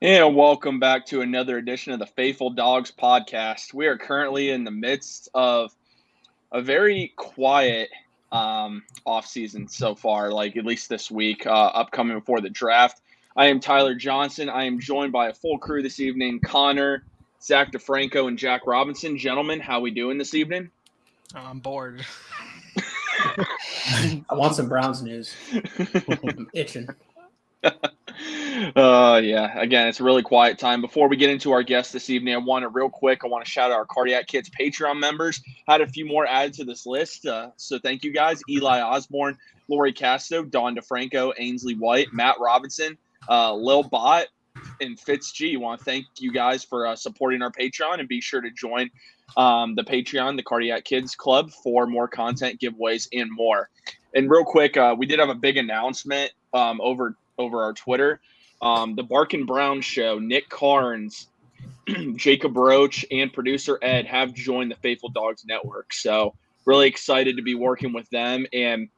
And welcome back to another edition of the Faithful Dogs podcast. We are currently in the midst of a very quiet off season so far, like at least this week, upcoming before the draft. I am Tyler Johnson. I am joined by a full crew this evening: Connor, Zach DeFranco, and Jack Robinson. Gentlemen, how we doing this evening? I'm bored. I want some Browns news. I'm itching. Yeah. Again, it's a really quiet time. Before we get into our guests this evening, I want to shout out our Cardiac Kids Patreon members. Had a few more added to this list. So thank you guys. Eli Osborne, Lori Casto, Don DeFranco, Ainsley White, Matt Robinson, Lil Bot, and Fitz G. Want to thank you guys for supporting our Patreon, and be sure to join the Patreon, the Cardiac Kids Club, for more content, giveaways, and more. And real quick, we did have a big announcement over our Twitter. The Barkin Brown Show, Nick Carnes, Jacob Roach, and producer Ed have joined the Faithful Dogs Network. So really excited to be working with them. And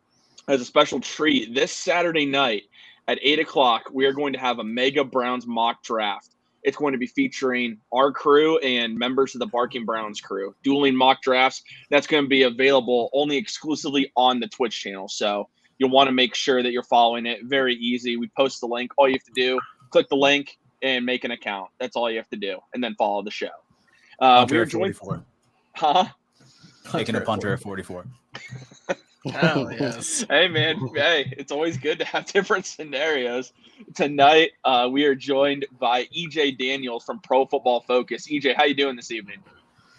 as a special treat, this Saturday night at 8 o'clock, we are going to have a Mega Browns mock draft. It's going to be featuring our crew and members of the Barking Browns crew, dueling mock drafts. That's going to be available only exclusively on the Twitch channel. So you'll want to make sure that you're following it. Very easy. We post the link. All you have to do, click the link and make an account. That's all you have to do. And then follow the show. We are joined. 44. Huh? Taking a punter at 44. Oh, yes. Hey, man. Hey, it's always good to have different scenarios. Tonight, we are joined by EJ Daniels from Pro Football Focus. EJ, how you doing this evening?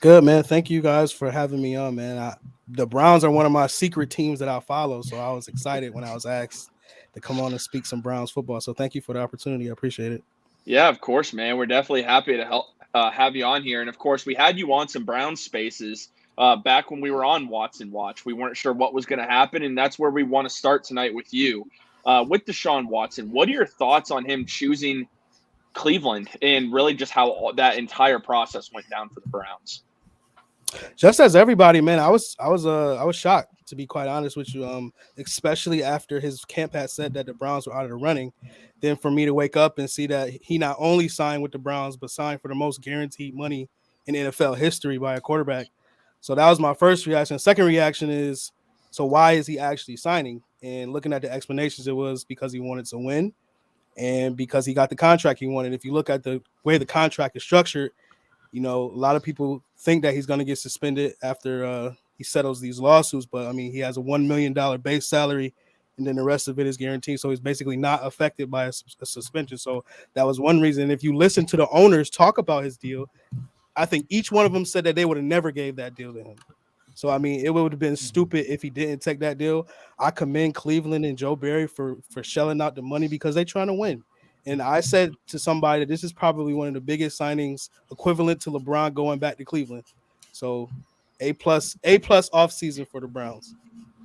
Good, man. Thank you guys for having me on, man. The Browns are one of my secret teams that I follow, so I was excited when I was asked to come on and speak some Browns football. So thank you for the opportunity. I appreciate it. Yeah, of course, man. We're definitely happy to help have you on here. And, of course, we had you on some Browns spaces back when we were on Watson Watch. We weren't sure what was going to happen, and that's where we want to start tonight with you. With Deshaun Watson, what are your thoughts on him choosing Cleveland and really just how that entire process went down for the Browns? Just as everybody, man, I was shocked, to be quite honest with you, especially after his camp had said that the Browns were out of the running. Then for me to wake up and see that he not only signed with the Browns, but signed for the most guaranteed money in NFL history by a quarterback. So that was my first reaction. Second reaction is, so why is he actually signing? And looking at the explanations, it was because he wanted to win and because he got the contract he wanted. If you look at the way the contract is structured, you know, a lot of people think that he's going to get suspended after he settles these lawsuits. But, I mean, he has a $1 million base salary, and then the rest of it is guaranteed. So he's basically not affected by a suspension. So that was one reason. If you listen to the owners talk about his deal, I think each one of them said that they would have never gave that deal to him. So, I mean, it would have been stupid if he didn't take that deal. I commend Cleveland and Joe Barry for shelling out the money because they're trying to win. And I said to somebody that this is probably one of the biggest signings equivalent to LeBron going back to Cleveland. So A+ off season for the Browns.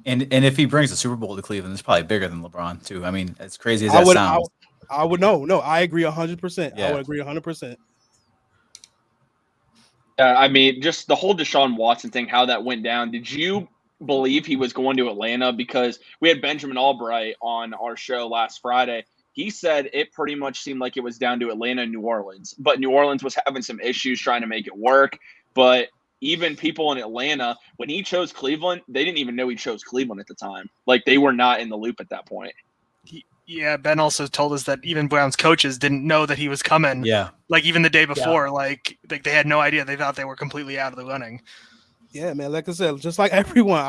And if he brings the Super Bowl to Cleveland, it's probably bigger than LeBron too. I mean, as crazy as that sounds. I would know. No, I agree 100%. Yeah. I would agree 100%. I mean, just the whole Deshaun Watson thing, how that went down. Did you believe he was going to Atlanta? Because we had Benjamin Albright on our show last Friday. He said it pretty much seemed like it was down to Atlanta and New Orleans. But New Orleans was having some issues trying to make it work. But even people in Atlanta, when he chose Cleveland, they didn't even know he chose Cleveland at the time. Like, they were not in the loop at that point. Yeah, Ben also told us that even Browns coaches didn't know that he was coming. Yeah. Like, even the day before, like they had no idea. They thought they were completely out of the running. Yeah, man. Like I said, just like everyone,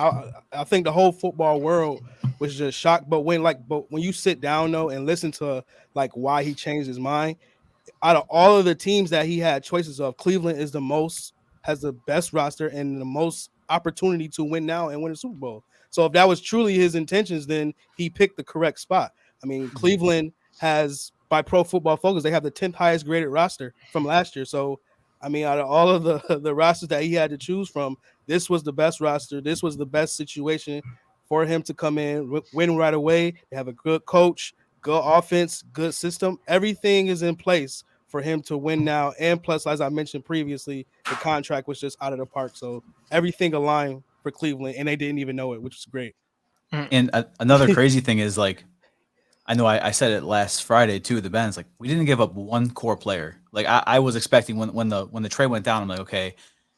I think the whole football world was just shocked. But when you sit down though and listen to like why he changed his mind, out of all of the teams that he had choices of, Cleveland has the best roster and the most opportunity to win now and win a Super Bowl. So if that was truly his intentions, then he picked the correct spot. I mean, Cleveland has, by Pro Football Focus, they have the 10th highest graded roster from last year. So, I mean, out of all of the rosters that he had to choose from, this was the best roster. This was the best situation for him to come in, win right away. They have a good coach, good offense, good system. Everything is in place for him to win now. And plus, as I mentioned previously, the contract was just out of the park. So everything aligned for Cleveland, and they didn't even know it, which is great. And another crazy thing is, like, I know I said it last Friday too. The Ben's like we didn't give up one core player. Like I was expecting when the trade went down, I'm like, okay,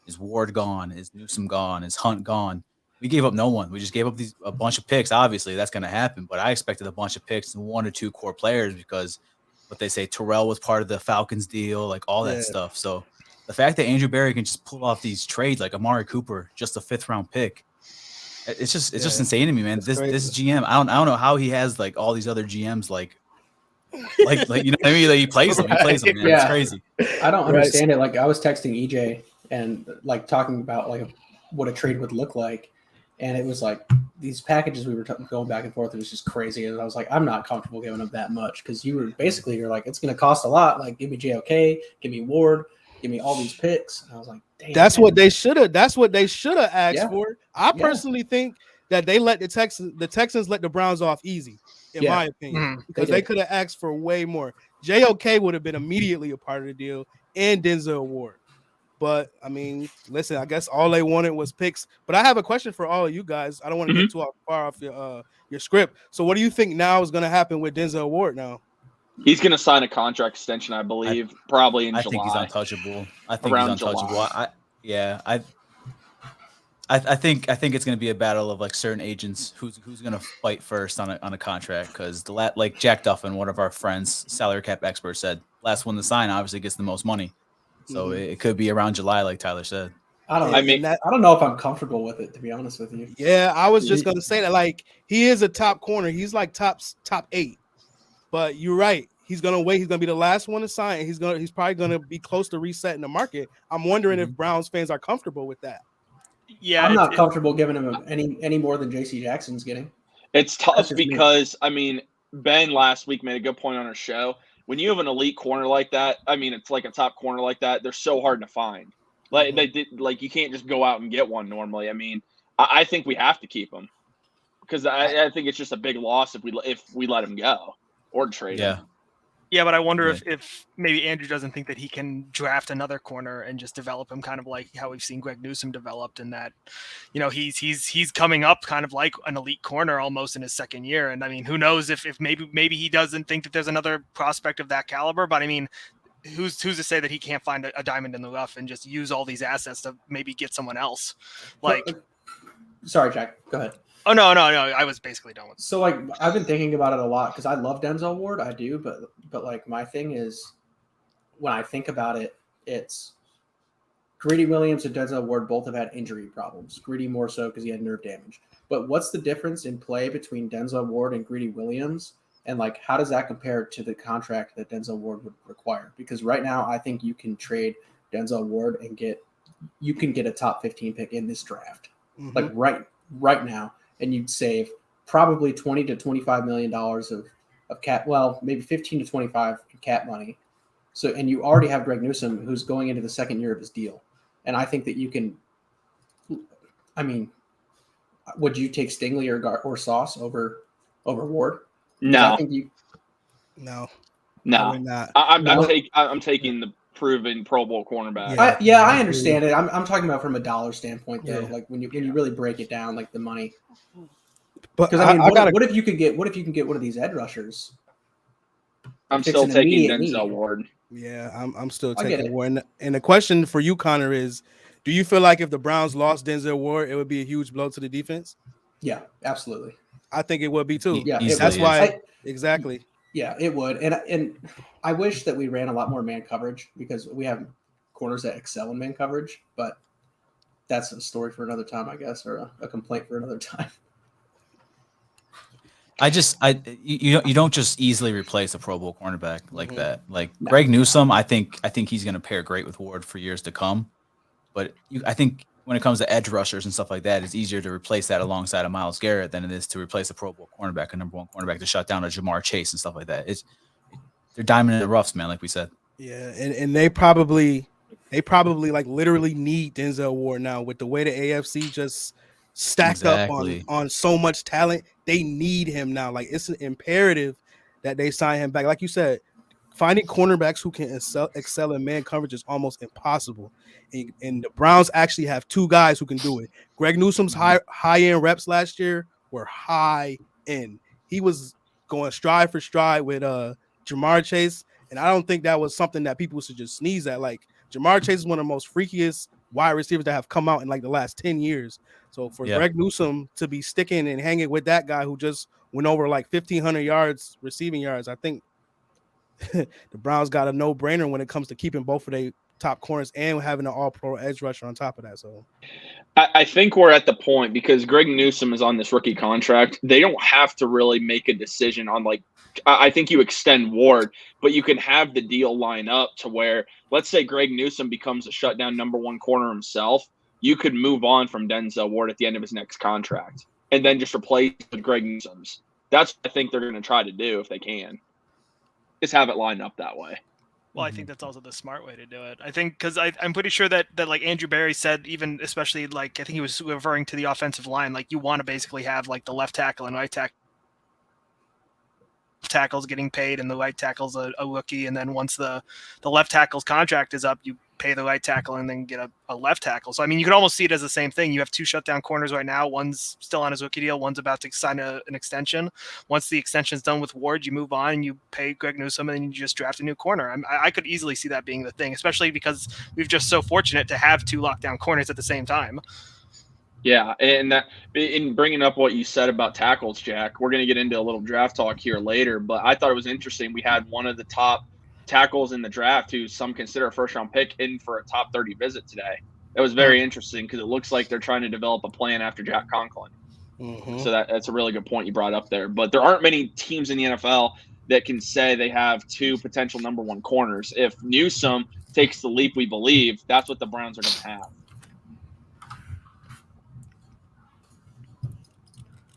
is Ward gone? Is Newsom gone? Is Hunt gone? We gave up no one. We just gave up a bunch of picks. Obviously, that's going to happen. But I expected a bunch of picks and 1 or 2 core players because what they say Terrell was part of the Falcons deal, like all that stuff. So the fact that Andrew Berry can just pull off these trades like Amari Cooper, just a 5th round pick. It's just insane to me, man. This GM, I don't know how he has like all these other GMs like you know what I mean? Like he plays them, man. Yeah. It's crazy. I don't understand it. Like I was texting EJ and like talking about like what a trade would look like, and it was like these packages we were going back and forth. It was just crazy, and I was like, I'm not comfortable giving up that much because you're like, it's going to cost a lot. Like give me JOK, give me Ward, give me all these picks. And I was like, damn. That's what they should have asked for. I personally think that they let the Texans let the Browns off easy, in my opinion, because they could have asked for way more. JOK would have been immediately a part of the deal, and Denzel Ward. But I mean, listen, I guess all they wanted was picks. But I have a question for all of you guys. I don't want to get too far off your script. So what do you think now is going to happen with Denzel Ward now? He's going to sign a contract extension, I believe, probably in July. I think he's untouchable. I think it's going to be a battle of like certain agents who's going to fight first on a contract because like Jack Duffin, one of our friends, salary cap expert, said last one to sign obviously gets the most money. So it could be around July, like Tyler said. I don't know if I'm comfortable with it, to be honest with you. Yeah, I was just gonna say that. Like, he is a top corner. He's like top 8. But you're right. He's gonna wait. He's gonna be the last one to sign. He's probably gonna be close to resetting the market. I'm wondering if Browns fans are comfortable with that. Yeah, I'm not comfortable giving him any more than J.C. Jackson's getting. It's tough because I mean, Ben last week made a good point on our show. When you have an elite corner like that, I mean, it's like a top corner like that. They're so hard to find. Like you can't just go out and get one normally. I mean, I think we have to keep him because I think it's just a big loss if we let him go or trade him. Yeah, but I wonder if maybe Andrew doesn't think that he can draft another corner and just develop him kind of like how we've seen Greg Newsom developed, and that, you know, he's coming up kind of like an elite corner almost in his second year. And I mean, who knows if maybe he doesn't think that there's another prospect of that caliber, but I mean, who's to say that he can't find a diamond in the rough and just use all these assets to maybe get someone else? Like, sorry, Jack, go ahead. Oh, no. I was basically done with it. So, like, I've been thinking about it a lot because I love Denzel Ward. I do. But like, my thing is when I think about it, it's Greedy Williams and Denzel Ward both have had injury problems. Greedy more so because he had nerve damage. But what's the difference in play between Denzel Ward and Greedy Williams? And, like, how does that compare to the contract that Denzel Ward would require? Because right now, I think you can trade Denzel Ward and get a top 15 pick in this draft. Like, right now. And you'd save probably $20 to $25 million of cap. Well, maybe 15 to 25 in cap money. So, and you already have Greg Newsom, who's going into the second year of his deal. And I think that you can. I mean, would you take Stingley or Sauce over Ward? No. I think No. Not. I'm taking the proven Pro Bowl cornerback. I understand it. I'm talking about from a dollar standpoint, though. Like when you really break it down, like the money. Because I mean, what if you can get one of these edge rushers? I'm still taking Denzel Ward. Yeah, I'm still taking Ward. And the question for you, Connor, is: do you feel like if the Browns lost Denzel Ward, it would be a huge blow to the defense? Yeah, absolutely. I think it would be too. Yeah, that's why. Exactly. Yeah, it would. And I wish that we ran a lot more man coverage because we have corners that excel in man coverage, but that's a story for another time, I guess, or a complaint for another time. You don't just easily replace a Pro Bowl cornerback like that. Like Greg Newsom, I think he's going to pair great with Ward for years to come. But I think when it comes to edge rushers and stuff like that, it's easier to replace that alongside of Myles Garrett than it is to replace a Pro Bowl cornerback, a number one cornerback to shut down a Jamar Chase and stuff like that. They're diamond in the roughs, man, like we said. Yeah, and they probably like literally need Denzel Ward now with the way the AFC just stacked up on so much talent. They need him now. Like it's an imperative that they sign him back. Like you said, finding cornerbacks who can excel in man coverage is almost impossible. And the Browns actually have two guys who can do it. Greg Newsom's high end reps last year were high end. He was going stride for stride with Jamar Chase, and I don't think that was something that people should just sneeze at. Like Jamar Chase is one of the most freakiest wide receivers that have come out in like the last 10 years. So for Greg Newsome to be sticking and hanging with that guy who just went over like 1,500 yards receiving yards, I think the Browns got a no-brainer when it comes to keeping both of their top corners and having an all-pro edge rusher on top of that. So I think we're at the point, because Greg Newsome is on this rookie contract, they don't have to really make a decision on, like, I think you extend Ward, but you can have the deal line up to where, let's say Greg Newsome becomes a shutdown number one corner himself, you could move on from Denzel Ward at the end of his next contract and then just replace with Greg Newsome's. That's what I think they're going to try to do if they can. Just have it lined up that way. Well, I think that's also the smart way to do it. I think because I'm pretty sure that like Andrew Berry said, even especially like I think he was referring to the offensive line, like you want to basically have like the left tackle and right tackle's getting paid and the right tackle's a rookie, and then once the left tackle's contract is up, you pay the right tackle and then get a left tackle. So I mean, you can almost see it as the same thing. You have two shutdown corners right now. One's still on his rookie deal. One's about to sign an extension. Once the extension's done with Ward, you move on and you pay Greg Newsome and then you just draft a new corner. I could easily see that being the thing, especially because we've just so fortunate to have two lockdown corners at the same time. Yeah, and that, in bringing up what you said about tackles, Jack, we're going to get into a little draft talk here later, but I thought it was interesting. We had one of the top tackles in the draft, who some consider a first-round pick, in for a top 30 visit today. It was very interesting because it looks like they're trying to develop a plan after Jack Conklin. So that's a really good point you brought up there. But there aren't many teams in the NFL that can say they have two potential number one corners. If Newsome takes the leap we believe, that's what the Browns are going to have.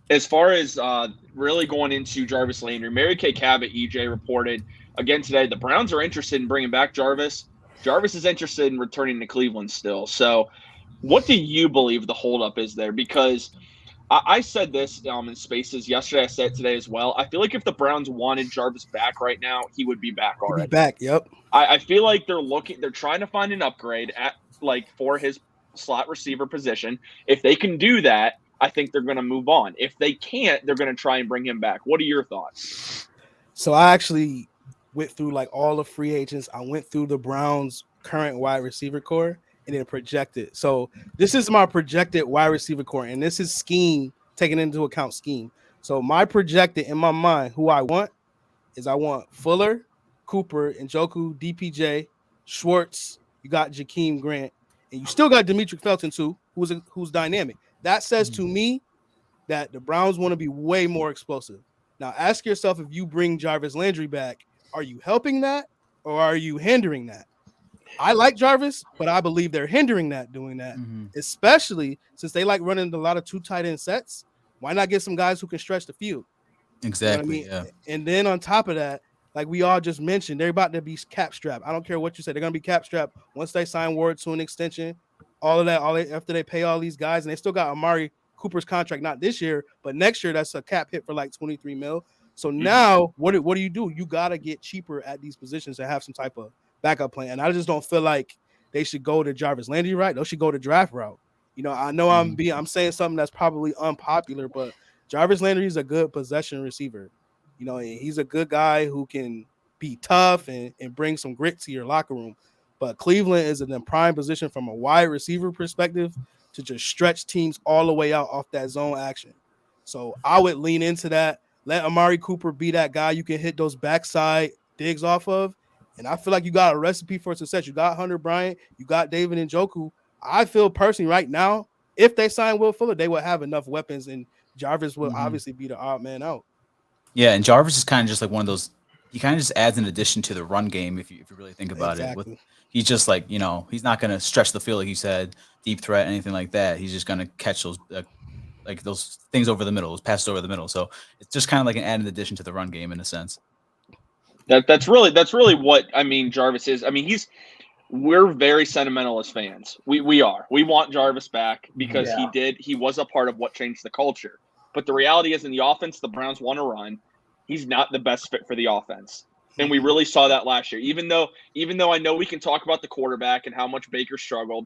As far as really going into Jarvis Landry, Mary Kay Cabot, EJ, reported again today the Browns are interested in bringing back Jarvis. Jarvis is interested in returning to Cleveland still. So what do you believe the holdup is there? Because I said this in Spaces yesterday. I said it today as well. I feel like if the Browns wanted Jarvis back right now, he would be back already. He'd be back, yep. I feel like they're trying to find an upgrade for his slot receiver position. If they can do that, I think they're going to move on. If they can't, they're going to try and bring him back. What are your thoughts? So I actually went through like all the free agents. I went through the Browns' current wide receiver core and then projected. So this is my projected wide receiver core, and this is scheme, taking into account scheme. So my projected in my mind, who I want is I want Fuller, Cooper, Njoku, DPJ, Schwartz. You got Jakeem Grant, and you still got Demetric Felton too, who's dynamic. That says to me that the Browns want to be way more explosive. Now, ask yourself, if you bring Jarvis Landry back, are you helping that or are you hindering that? I like Jarvis, but I believe they're hindering that, doing that, especially since they like running a lot of two tight end sets. Why not get some guys who can stretch the field? Exactly. You know what I mean? Yeah. And then on top of that, like we all just mentioned, they're about to be cap strapped. I don't care what you say. They're going to be cap strapped once they sign Ward to an extension. All of that, after they pay all these guys, and they still got Amari Cooper's contract, not this year, but next year. That's a cap hit for like $23 million. So now, what do you do? You got to get cheaper at these positions and have some type of backup plan. And I just don't feel like they should go to Jarvis Landry route. They should go to draft route. You know, I know I'm saying something that's probably unpopular, but Jarvis Landry is a good possession receiver. You know, he's a good guy who can be tough and bring some grit to your locker room. But Cleveland is in a prime position from a wide receiver perspective to just stretch teams all the way out off that zone action. So I would lean into that. Let Amari Cooper be that guy you can hit those backside digs off of. And I feel like you got a recipe for success. You got Hunter Bryant. You got David Njoku. I feel personally right now, if they sign Will Fuller, they will have enough weapons, and Jarvis will obviously be the odd man out. Yeah, and Jarvis is kind of just like one of those. He kind of just adds an addition to the run game if you really think about it. He's just like, you know, he's not going to stretch the field like you said, deep threat, anything like that. He's just going to catch those like those things over the middle, those passes over the middle. So it's just kind of like an added addition to the run game in a sense. That's really what I mean. Jarvis is. I mean, we're very sentimental as fans. We are. We want Jarvis back because he was a part of what changed the culture. But the reality is, in the offense the Browns want to run, he's not the best fit for the offense. And we really saw that last year. Even though I know we can talk about the quarterback and how much Baker struggled,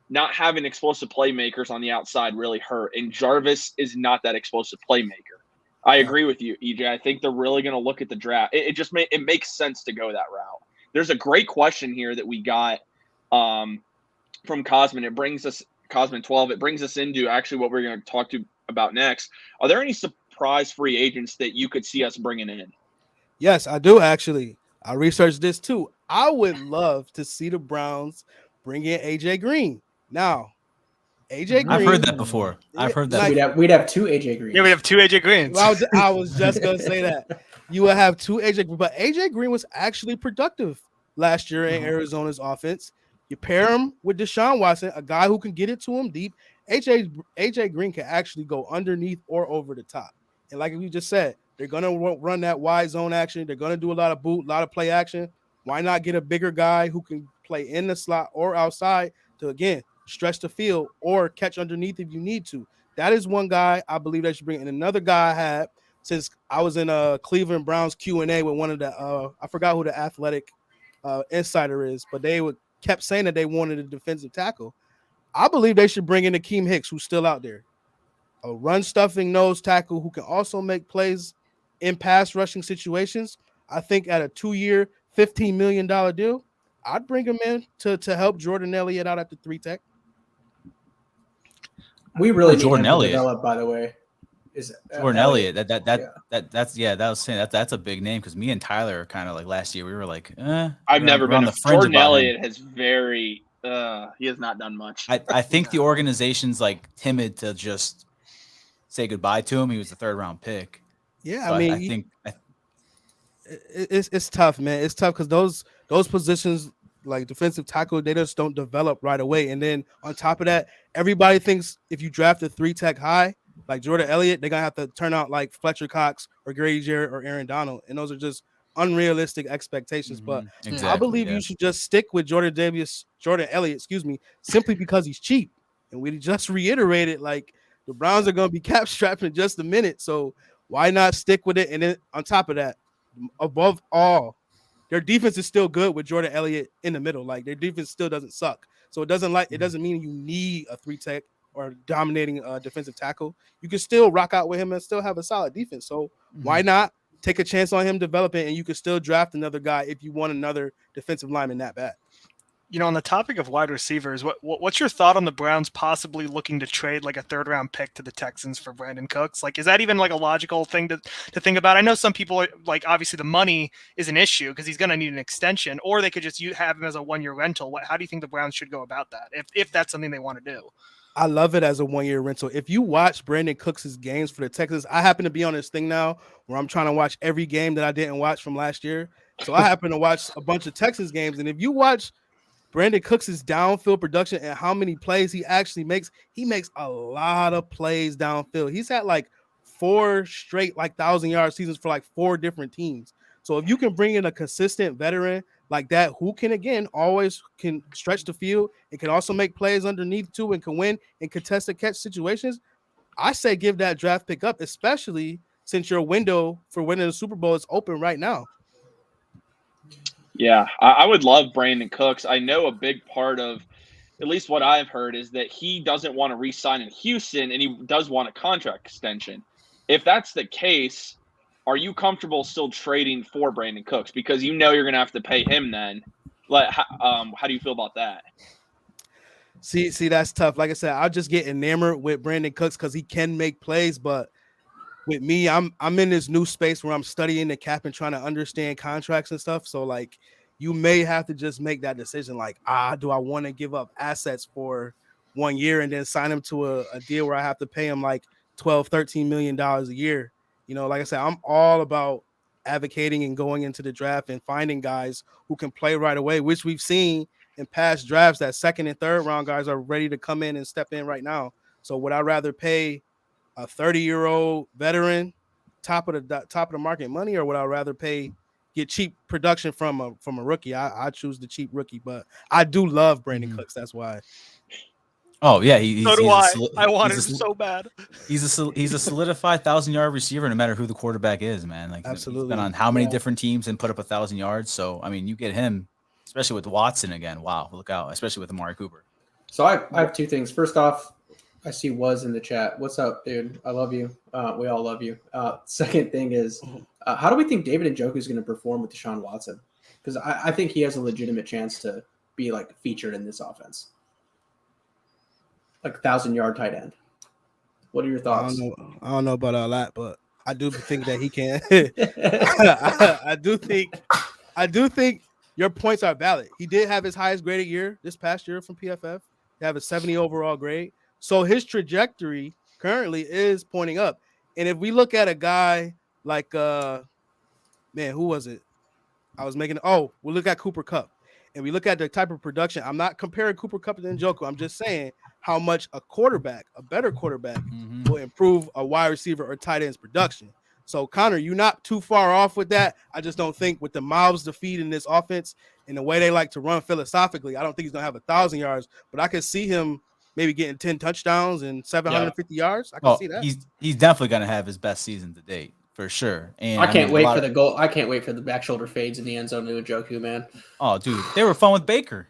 not having explosive playmakers on the outside really hurt. And Jarvis is not that explosive playmaker. I agree with you, EJ. I think they're really going to look at the draft. It makes sense to go that route. There's a great question here that we got from Cosmin. It brings us Cosmin 12. It brings us into actually what we're going to talk about next. Are there any surprise free agents that you could see us bringing in? Yes, I do actually. I researched this too. I would love to see the Browns bring in AJ Green. Now, AJ Green. I've heard that before. I've heard that. So we'd have 2 AJ Greens. Yeah, we have 2 AJ Greens. I was just gonna say that you would have 2 AJ Green, but AJ Green was actually productive last year in Arizona's offense. You pair him with Deshaun Watson, a guy who can get it to him deep. AJ Green can actually go underneath or over the top. And like we just said, they're gonna run that wide zone action. They're gonna do a lot of boot, a lot of play action. Why not get a bigger guy who can play in the slot or outside to again stretch the field or catch underneath if you need to? That is one guy I believe they should bring in. Another guy I had, since I was in a Cleveland Browns Q&A with one of the I forgot who the athletic insider is, but they kept saying that they wanted a defensive tackle. I believe they should bring in Akeem Hicks, who's still out there, a run stuffing nose tackle who can also make plays in pass rushing situations. I think at a 2-year, $15 million deal, I'd bring him in to help Jordan Elliott out at the 3 tech. We really need Jordan him to Elliott. develop, by the way. Jordan Elliott. That's a big name because me and Tyler are kind of like last year. We were like, I've never been on the the fringe. Jordan about Elliott him. has very he has not done much. I think the organization's like timid to just say goodbye to him. He was the 3rd round pick. Yeah, So I mean, it's tough, man. It's tough because those positions like defensive tackle, they just don't develop right away. And then on top of that, everybody thinks if you draft a 3 tech high like Jordan Elliott, they're gonna have to turn out like Fletcher Cox or Grady Jarrett or Aaron Donald, and those are just unrealistic expectations. But exactly, I believe you should just stick with Jordan Elliott, simply because he's cheap. And we just reiterated like the Browns are gonna be cap strapped in just a minute, so why not stick with it? And then on top of that, above all, their defense is still good with Jordan Elliott in the middle. Like their defense still doesn't suck. So it doesn't mean you need a 3 tech or dominating defensive tackle. You can still rock out with him and still have a solid defense. So why not take a chance on him developing, and you can still draft another guy if you want another defensive lineman that bad. You know, on the topic of wide receivers, what's your thought on the Browns possibly looking to trade like a 3rd round pick to the Texans for Brandon Cooks? Like, is that even like a logical thing to think about? I know some people are like, obviously the money is an issue because he's going to need an extension, or they could just have him as a 1-year rental. How do you think the Browns should go about that if that's something they want to do? I love it as a 1-year rental. If you watch Brandon Cooks' games for the Texans, I happen to be on this thing now where I'm trying to watch every game that I didn't watch from last year. So I happen to watch a bunch of Texans games. And if you watch Brandon Cooks' downfield production and how many plays he actually makes, he makes a lot of plays downfield. He's had like 4 straight like 1,000-yard seasons for like 4 different teams. So if you can bring in a consistent veteran like that, who can again always can stretch the field and can also make plays underneath too and can win in contested catch situations, I say give that draft pick up, especially since your window for winning the Super Bowl is open right now. Yeah, I would love Brandon Cooks. I know a big part of at least what I've heard is that he doesn't want to re-sign in Houston and he does want a contract extension. If that's the case, are you comfortable still trading for Brandon Cooks? Because you know you're going to have to pay him then. Like, how do you feel about that? See, that's tough. Like I said, I'll just get enamored with Brandon Cooks because he can make plays. But with me, I'm in this new space where I'm studying the cap and trying to understand contracts and stuff. So, like, you may have to just make that decision. Like, do I want to give up assets for 1 year and then sign him to a deal where I have to pay him like $12, $13 million a year? You know, like I said, I'm all about advocating and going into the draft and finding guys who can play right away, which we've seen in past drafts that 2nd and 3rd round guys are ready to come in and step in right now. So would I rather pay a 30-year-old veteran top of the market money, or would I rather get cheap production from a rookie? I choose the cheap rookie, but I do love Brandon Cooks. That's why. Oh yeah, I wanted him so bad. He's a solidified 1,000-yard receiver, no matter who the quarterback is, man. Like absolutely, he's been on how many different teams and put up 1,000 yards. So I mean, you get him, especially with Watson again. Wow, look out, especially with Amari Cooper. So I have 2 things. First off, I see was in the chat. What's up, dude? I love you. We all love you. Second thing is, how do we think David Njoku is going to perform with Deshaun Watson? Because I think he has a legitimate chance to be like featured in this offense, like 1,000-yard tight end. What are your thoughts? I don't know about all that, but I do think that he can. I do think your points are valid. He did have his highest graded year this past year from PFF. He have a 70 overall grade. So his trajectory currently is pointing up. And if we look at a guy like who was it? We'll look at Cooper Kupp. And we look at the type of production. I'm not comparing Cooper Kupp to Njoku. I'm just saying how much a better quarterback, will improve a wide receiver or tight end's production. So, Connor, you're not too far off with that. I just don't think with the mouths to feed in this offense and the way they like to run philosophically, I don't think he's going to have 1,000 yards. But I could see him maybe getting 10 touchdowns and 750 yards. I can see that. He's definitely going to have his best season to date. For sure. And I can't wait for the goal. I can't wait for the back shoulder fades in the end zone to Njoku, man. Oh, dude. They were fun with Baker.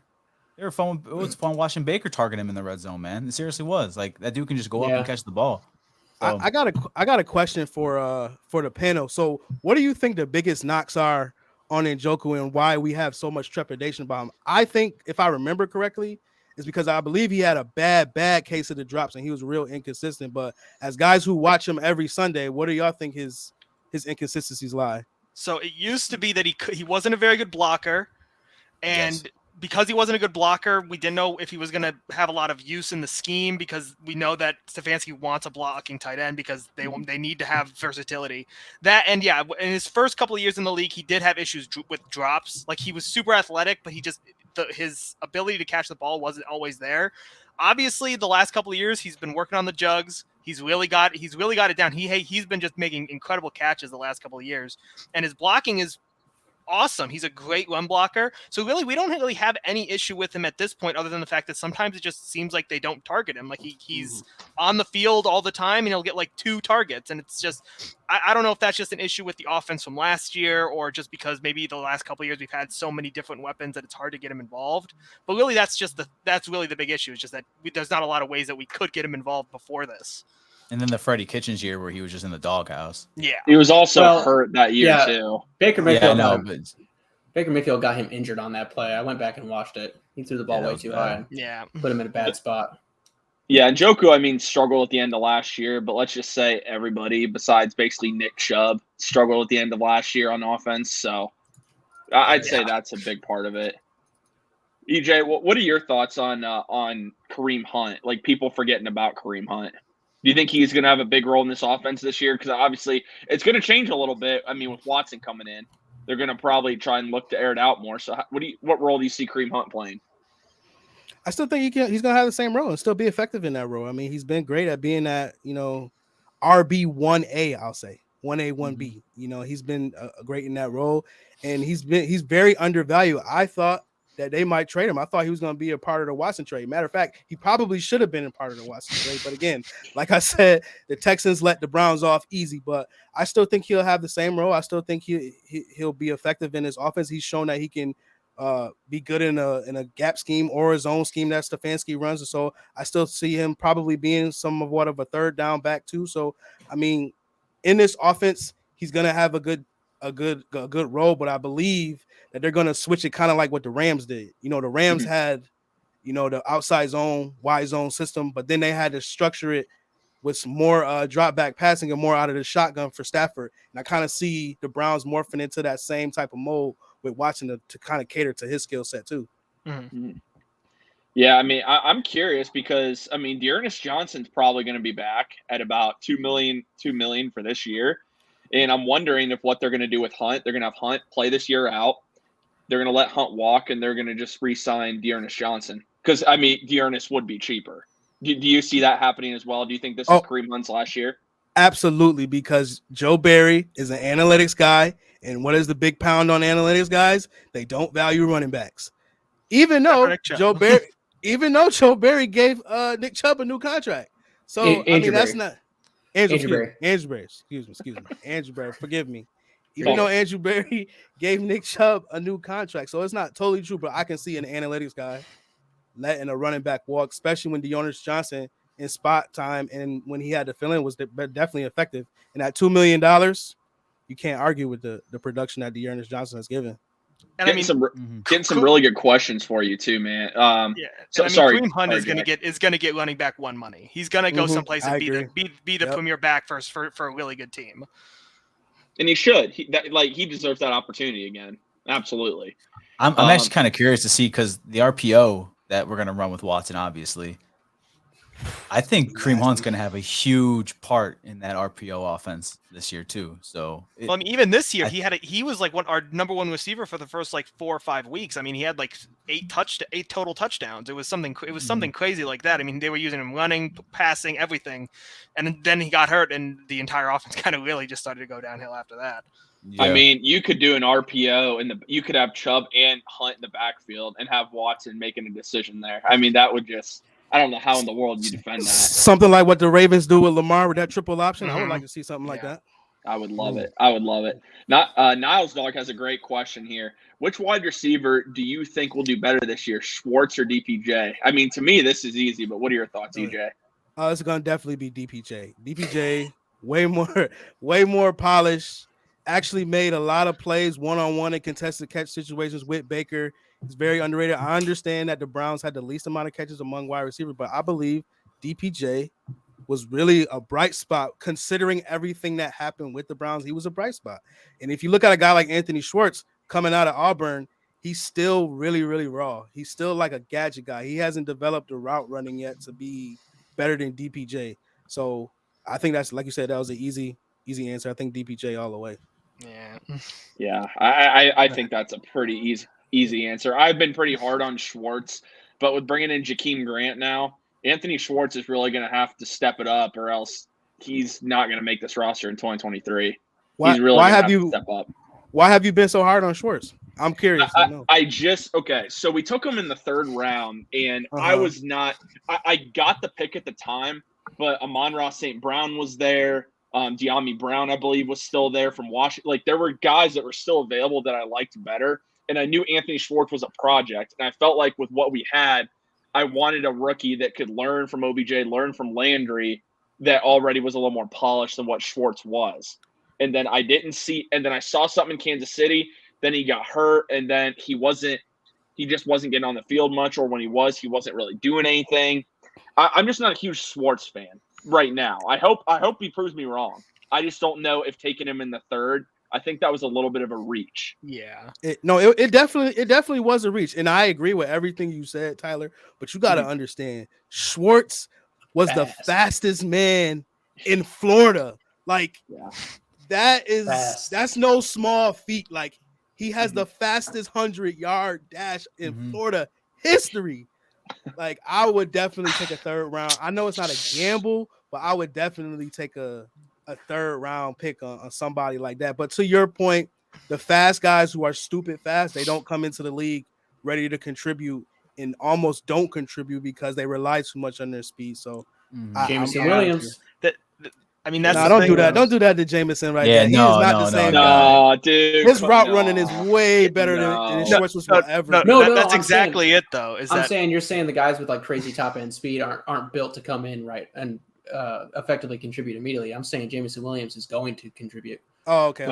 It was fun watching Baker target him in the red zone, man. It seriously was. Like, that dude can just go up and catch the ball. So. I got a question for the panel. So what do you think the biggest knocks are on Njoku and why we have so much trepidation about him? I think, if I remember correctly, is because I believe he had a bad case of the drops and he was real inconsistent. But as guys who watch him every Sunday, what do y'all think his inconsistencies lie? So it used to be that he wasn't a very good blocker, and because he wasn't a good blocker, we didn't know if he was going to have a lot of use in the scheme, because we know that Stefanski wants a blocking tight end because they need to have versatility. That, and in his first couple of years in the league, he did have issues with drops. Like, he was super athletic, but his ability to catch the ball wasn't always there. Obviously, the last couple of years, he's been working on the jugs. He's really got it down. He's been just making incredible catches the last couple of years, and his blocking is awesome. He's a great run blocker. So really, we don't really have any issue with him at this point, other than the fact that sometimes it just seems like they don't target him. Like, he's on the field all the time and he'll get like 2 targets. And it's just, I don't know if that's just an issue with the offense from last year, or just because maybe the last couple of years we've had so many different weapons that it's hard to get him involved. But really, that's really the big issue. It's just that there's not a lot of ways that we could get him involved before this. And then the Freddie Kitchens year where he was just in the doghouse. Yeah. He was also hurt that year too. Baker Mayfield got him injured on that play. I went back and watched it. He threw the ball way too high. Yeah. Put him in a bad spot. Yeah, Njoku, struggled at the end of last year, but let's just say everybody besides basically Nick Chubb struggled at the end of last year on offense. So I'd say that's a big part of it. EJ, what are your thoughts on Kareem Hunt? Like, people forgetting about Kareem Hunt. Do you think he's going to have a big role in this offense this year? Because obviously it's going to change a little bit. With Watson coming in, they're going to probably try and look to air it out more. So what role do you see Kareem Hunt playing? I still think he's going to have the same role and still be effective in that role. He's been great at being that, RB1A, I'll say. 1A, 1B. He's been great in that role, and he's very undervalued. I thought that they might trade him. I thought he was going to be a part of the Watson trade. Matter of fact, he probably should have been a part of the Watson trade. But again, like I said, the Texans let the Browns off easy. But I still think he'll have the same role. I still think he'll be effective in his offense. He's shown that he can be good in a gap scheme or his own scheme that Stefanski runs. And so I still see him probably being somewhat of a third down back too. So in this offense, he's going to have a good role, but I believe that they're going to switch it kind of like what the Rams did. The Rams had, the outside zone, wide zone system, but then they had to structure it with more drop back passing and more out of the shotgun for Stafford. And I kind of see the Browns morphing into that same type of mode with Watson to kind of cater to his skill set too. Mm-hmm. Yeah, I'm curious because Dearness Johnson's probably going to be back at about $2 million for this year. And I'm wondering if what they're going to do with Hunt. They're going to have Hunt play this year out. They're going to let Hunt walk, and they're going to just re-sign Dearness Johnson. Because, Dearness would be cheaper. Do you see that happening as well? Do you think this is Kareem Hunt's last year? Absolutely, because Joe Barry is an analytics guy. And what is the big pound on analytics guys? They don't value running backs. Even though Joe Barry gave Nick Chubb a new contract. So, that's not – Andrew Berry. Excuse me. Andrew Berry, forgive me. Even though Andrew Berry gave Nick Chubb a new contract. So it's not totally true, but I can see an analytics guy letting a running back walk, especially when Dearness Johnson in spot time, and when he had to fill in was definitely effective. And at $2 million, you can't argue with the production that Dearness Johnson has given. And getting some really good questions for you too, man. Sorry, Kareem Hunt is gonna get running back one money. He's gonna go someplace and be the premier back for a really good team. And he should. He deserves that opportunity again. Absolutely. I'm actually kind of curious to see, because the RPO that we're gonna run with Watson, obviously, I think Kareem Hunt's going to have a huge part in that RPO offense this year too. So, even this year, he was like our number one receiver for the first 4 or 5 weeks. I mean, he had like 8 total touchdowns. It was something crazy like that. I mean, they were using him running, passing, everything, and then he got hurt, and the entire offense kind of really just started to go downhill after that. Yeah. I mean, you could do an RPO and you could have Chubb and Hunt in the backfield and have Watson making a decision there. I mean, that would just. I don't know how in the world you defend that. Something like what the Ravens do with Lamar with that triple option. I would like to see something like that. I would love it. I would love it. Niles Dog has a great question here. Which wide receiver do you think will do better this year, Schwartz or DPJ? I mean, to me, this is easy, but what are your thoughts, EJ? It's going to definitely be DPJ. DPJ, way more polished. Actually made a lot of plays one-on-one in contested catch situations with Baker. He's very underrated. I understand that the Browns had the least amount of catches among wide receivers, but I believe DPJ was really a bright spot considering everything that happened with the Browns. He was a bright spot. And if you look at a guy like Anthony Schwartz coming out of Auburn, he's still really, really raw. He's still like a gadget guy. He hasn't developed the route running yet to be better than DPJ. So I think that's, like you said, that was an easy answer. I think DPJ all the way. Yeah. I think that's a pretty easy answer. I've been pretty hard on Schwartz, but with bringing in Jakeem Grant now, Anthony Schwartz is really going to have to step it up, or else he's not going to make this roster in 2023. He's really going to have to step up. Why have you been so hard on Schwartz? I'm curious. So we took him in the 3rd round, and I was not – I got the pick at the time, but Amon-Ra St. Brown was there. De'Ami Brown, I believe, was still there from Washington. Like, there were guys that were still available that I liked better. And I knew Anthony Schwartz was a project. And I felt like with what we had, I wanted a rookie that could learn from OBJ, learn from Landry, that already was a little more polished than what Schwartz was. And then I saw something in Kansas City. Then he got hurt, and then he just wasn't getting on the field much, or when he wasn't really doing anything. I'm just not a huge Schwartz fan right now. I hope he proves me wrong. I just don't know if taking him in the 3rd. I think that was a little bit of a reach. Yeah. It definitely was a reach. And I agree with everything you said, Tyler, but you got to understand, Schwartz was the fastest man in Florida. Like, that's no small feat. Like, he has the fastest 100-yard dash in Florida history. Like, I would definitely take a 3rd round. I know it's not a gamble, but I would definitely take a 3rd round pick on somebody like that. But to your point, the fast guys who are stupid fast, they don't come into the league ready to contribute and almost don't contribute because they rely too much on their speed. So Jameson Williams. Don't do that. Don't do that to Jameson right there. He is not the same guy. No, dude. His route running is way better than Schwartz was forever. That's exactly it, though. You're saying the guys with like crazy top end speed aren't built to come in right and effectively contribute immediately. I'm saying Jameson Williams is going to contribute. Oh, okay.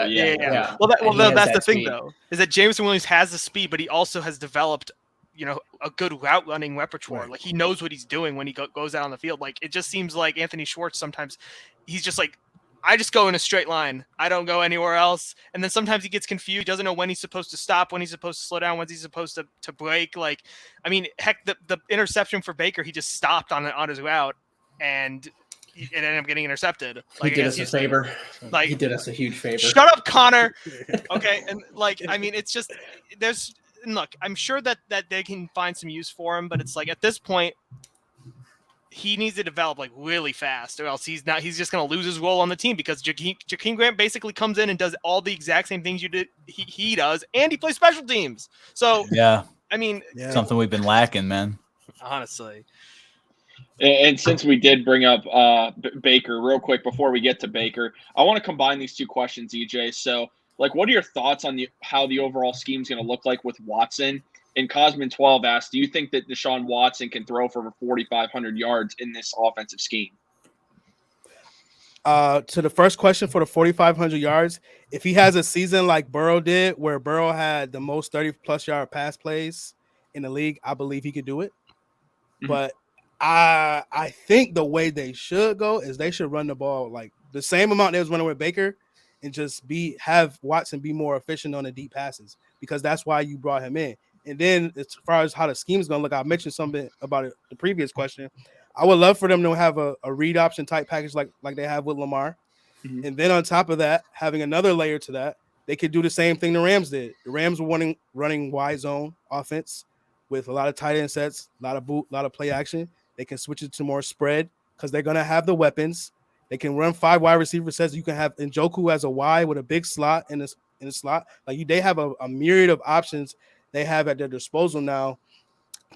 Yeah. Well, that's the thing, though, is that Jameson Williams has the speed, but he also has developed, a good route running repertoire. Right. Like, he knows what he's doing when he goes out on the field. Like, it just seems like Anthony Schwartz sometimes he's just like, I just go in a straight line. I don't go anywhere else. And then sometimes he gets confused. Doesn't know when he's supposed to stop, when he's supposed to slow down, when he's supposed to break. Like, I mean, heck, the interception for Baker, he just stopped on his route and it ended up getting intercepted. Like, he did us a favor. Like, he did us a huge favor. Shut up, Connor. Okay. And like, I mean, it's just, look, I'm sure that they can find some use for him, but it's like, at this point, he needs to develop like really fast, or else he's just going to lose his role on the team, because Jakeem Grant basically comes in and does all the exact same things he does, and he plays special teams. So yeah, I mean, something we've been lacking, man. Honestly. And since we did bring up Baker real quick before we get to Baker, I want to combine these two questions, EJ. So, like, what are your thoughts on how the overall scheme is going to look like with Watson? And Cosman12 asked, do you think that Deshaun Watson can throw for over 4,500 yards in this offensive scheme? To the first question for the 4,500 yards, if he has a season like Burrow did, where Burrow had the most 30-plus yard pass plays in the league, I believe he could do it. Mm-hmm. But I think the way they should go is they should run the ball like the same amount they was running with Baker and just have Watson be more efficient on the deep passes, because that's why you brought him in. And then as far as how the scheme is going to look, I mentioned something about it, the previous question. I would love for them to have a read option type package like they have with Lamar. Mm-hmm. And then on top of that, having another layer to that, they could do the same thing the Rams did. The Rams were running wide zone offense with a lot of tight end sets, a lot of boot, a lot of play action. They can switch it to more spread because they're going to have the weapons. They can run 5 wide receiver sets. You can have Njoku as a Y with a big slot in the slot. They have a myriad of options they have at their disposal now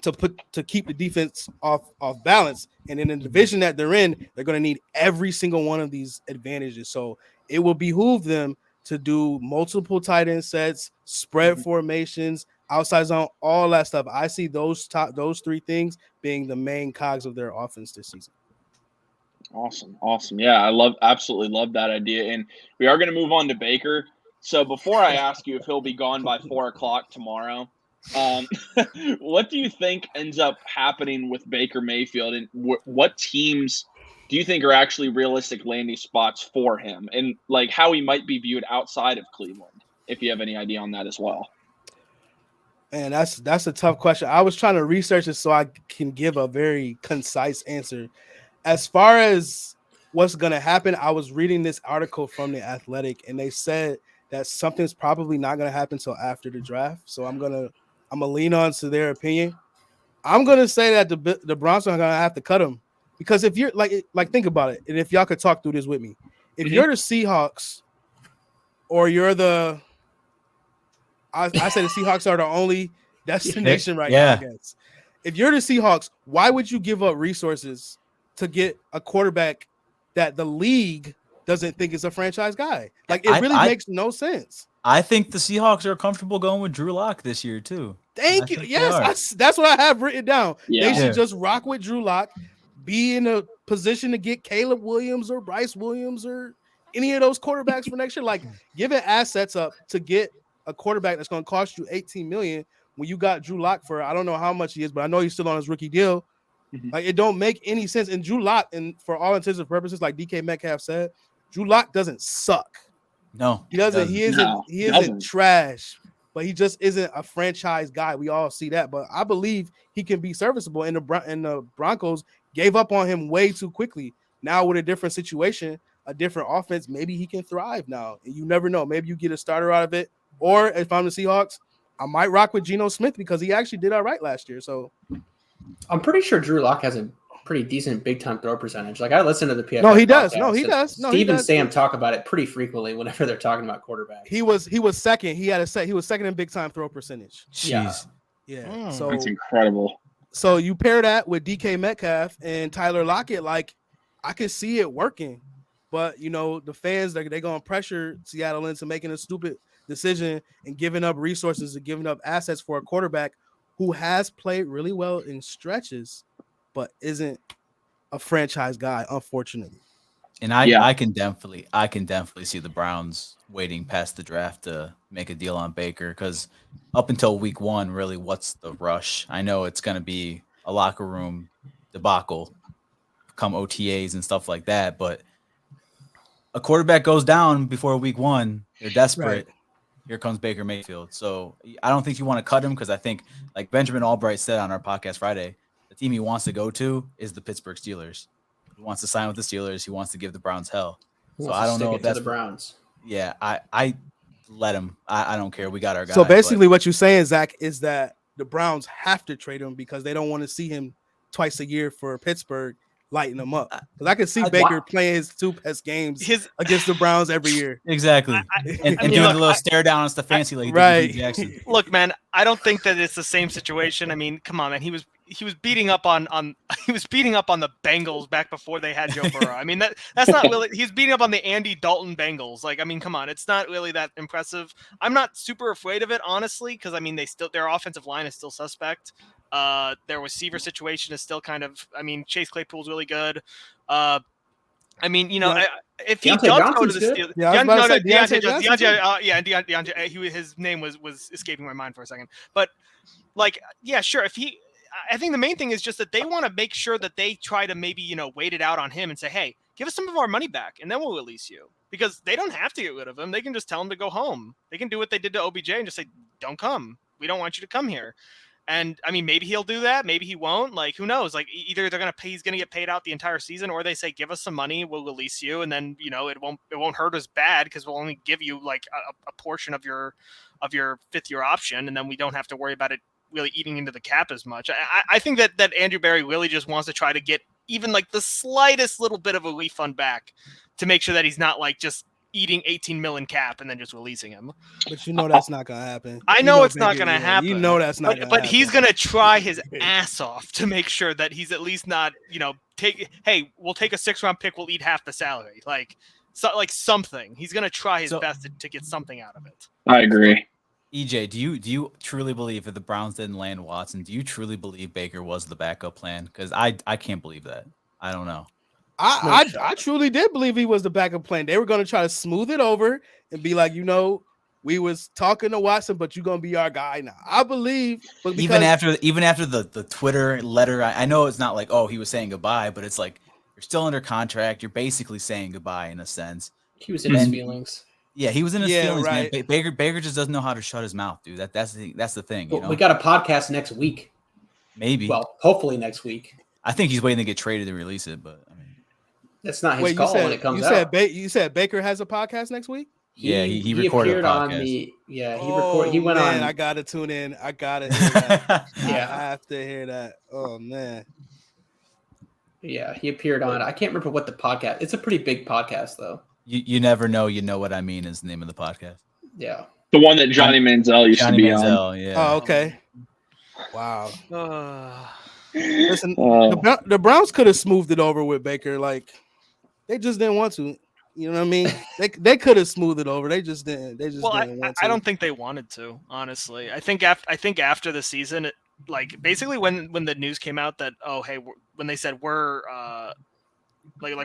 to keep the defense off balance. And in the division that they're in, they're going to need every single one of these advantages. So it will behoove them to do multiple tight end sets, spread formations, outside zone, all that stuff. I see those 3 things being the main cogs of their offense this season. Awesome. Yeah, absolutely love that idea. And we are going to move on to Baker. So before I ask you if he'll be gone by 4:00 tomorrow, what do you think ends up happening with Baker Mayfield, and what teams do you think are actually realistic landing spots for him, and like how he might be viewed outside of Cleveland, if you have any idea on that as well? Man, that's a tough question. I was trying to research it so I can give a very concise answer. As far as what's going to happen, I was reading this article from The Athletic, and they said that something's probably not going to happen until after the draft. So I'm gonna lean on to their opinion. I'm gonna say that the Browns are gonna have to cut him, because if you're like think about it, and if y'all could talk through this with me, if you're the Seahawks, or you're the I say the Seahawks are the only destination right now, I guess. If you're the Seahawks, why would you give up resources to get a quarterback that the league doesn't think is a franchise guy? Like, it really makes no sense. I think the Seahawks are comfortable going with Drew Lock this year too. Thank you. Yes, that's what I have written down. Yeah. They should just rock with Drew Lock, be in a position to get Caleb Williams or Bryce Williams or any of those quarterbacks for next year. Like, giving assets up to get a quarterback that's going to cost you $18 million when you got Drew Lock for, I don't know how much he is, but I know he's still on his rookie deal. Mm-hmm. Like, it don't make any sense. And Drew Lock, and for all intents and purposes, like DK Metcalf said, Drew Lock doesn't suck. No, he doesn't. He isn't trash, but he just isn't a franchise guy. We all see that, but I believe he can be serviceable. And the Broncos gave up on him way too quickly. Now with a different situation, a different offense, maybe he can thrive now. And you never know. Maybe you get a starter out of it. Or if I'm the Seahawks, I might rock with Geno Smith because he actually did all right last year. So I'm pretty sure Drew Lock has a pretty decent big time throw percentage. Like, I listen to the PFF. No, he does. No, he does. Steve and Sam talk about it pretty frequently whenever they're talking about quarterbacks. He was second. He was second in big time throw percentage. Jeez. Yeah. So that's incredible. So you pair that with DK Metcalf and Tyler Lockett, like, I could see it working. But, you know, the fans, they're going to pressure Seattle into making a stupid decision and giving up resources and giving up assets for a quarterback who has played really well in stretches, but isn't a franchise guy, unfortunately. And I can definitely see the Browns waiting past the draft to make a deal on Baker, because up until week 1, really, what's the rush? I know it's going to be a locker room debacle come OTAs and stuff like that, but a quarterback goes down before week 1, they're desperate. Right. Here comes Baker Mayfield. So I don't think you want to cut him, because I think, like Benjamin Albright said on our podcast Friday, the team he wants to go to is the Pittsburgh Steelers. He wants to sign with the Steelers. He wants to give the Browns hell. So I don't know if that's the Browns. Yeah, I let him. I don't care. We got our guy. So basically what you're saying, Zach, is that the Browns have to trade him because they don't want to see him twice a year for Pittsburgh lighting them up. Because I can see Baker playing his 2 best games against the Browns every year. Exactly. And doing a little stare down on Stefanski like right. Jackson. Look, man, I don't think that it's the same situation. I mean, come on, man. He was he was beating up on he was beating up on the Bengals back before they had Joe Burrow. I mean that's not really, he's beating up on the Andy Dalton Bengals. Like, I mean, come on, it's not really that impressive. I'm not super afraid of it, honestly, because I mean their offensive line is still suspect. Their receiver situation is still kind of, I mean, Chase Claypool's really good. I mean, you know, if he Deontay does go to Johnson's the good. Steelers, Yeah, I was about to say Deontay Johnson too. Deontay, his name was escaping my mind for a second, but like, yeah, sure. I think the main thing is just that they want to make sure that they try to maybe, you know, wait it out on him and say, hey, give us some of our money back, and then we'll release you, because they don't have to get rid of him. They can just tell him to go home. They can do what they did to OBJ and just say, don't come. We don't want you to come here. And I mean, maybe he'll do that. Maybe he won't. Like, who knows? Like, either he's going to get paid out the entire season, or they say, give us some money, we'll release you. And then, you know, it won't hurt us bad, because we'll only give you like a portion of your 5th year option. And then we don't have to worry about it really eating into the cap as much. I think that Andrew Berry really just wants to try to get even like the slightest little bit of a refund back to make sure that he's not like just eating 18 million cap and then just releasing him. But you know that's not gonna happen. I know it's not gonna happen. You know that's not. But he's gonna try his ass off to make sure that he's at least not, you know, we'll take a 6th round pick, we'll eat half the salary, like something. He's gonna try his best to get something out of it. I agree. EJ, do you truly believe if the Browns didn't land Watson, do you truly believe Baker was the backup plan? Because I can't believe that. I don't know. I truly did believe he was the backup plan. They were going to try to smooth it over and be like, you know, we was talking to Watson, but you're going to be our guy now. I believe. But even after the Twitter letter, I know it's not like, oh, he was saying goodbye, but it's like you're still under contract. You're basically saying goodbye in a sense. He was in his feelings. Yeah, he was in his feelings, right. man. Baker just doesn't know how to shut his mouth, dude. That's the thing. You know? We got a podcast next week. Maybe. Well, hopefully next week. I think he's waiting to get traded to release it, but I mean, that's not his call when it comes out. You said Baker has a podcast next week? Yeah, he recorded a podcast. He went on. I gotta tune in. I gotta hear that. Yeah, I have to hear that. Oh man. Yeah, he appeared on. I can't remember what the podcast. It's a pretty big podcast though. You never know. You know what I mean is the name of the podcast. Yeah, the one that Johnny Manziel used to be on. Yeah. Oh, okay. Wow. Listen, the Browns could have smoothed it over with Baker. Like, they just didn't want to. You know what I mean? They could have smoothed it over. They just didn't. Didn't want to. I don't think they wanted to. Honestly, I think after the season, like basically when the news came out that when they said we're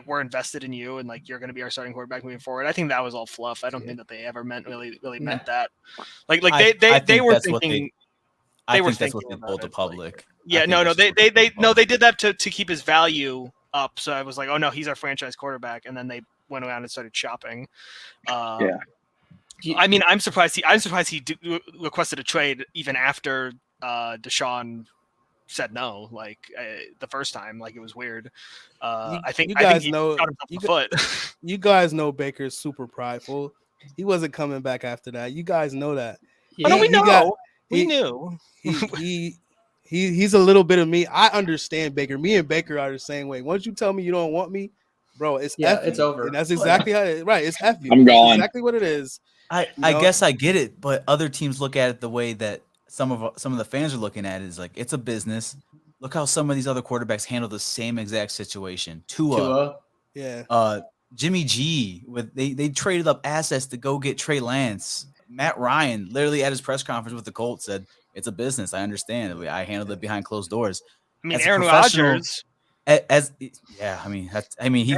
we're invested in you and like you're going to be our starting quarterback moving forward, I think that was all fluff. I don't think that they ever meant that. They were thinking. I think that's what they told the public. Yeah, they did that to keep his value up. So I was like, oh no, he's our franchise quarterback, and then they went around and started shopping. I mean, I'm surprised he requested a trade even after Deshaun said no, like the first time. Like, it was weird. I think he shot himself in the foot. You guys know Baker's super prideful. He wasn't coming back after that. You guys know that. Yeah. Oh, no, we know. We knew. He's a little bit of me. I understand Baker. Me and Baker are the same way. Once you tell me you don't want me, bro, it's it's over. And that's exactly how it's F you. I'm gone. That's exactly what it is. I guess I get it, but other teams look at it the way that some of the fans are looking at it is like it's a business. Look how some of these other quarterbacks handle the same exact situation. Tua. Yeah. Jimmy G they traded up assets to go get Trey Lance. Matt Ryan literally at his press conference with the Colts said, "It's a business. I understand. I handled it behind closed doors." I mean, Aaron Rodgers. Aaron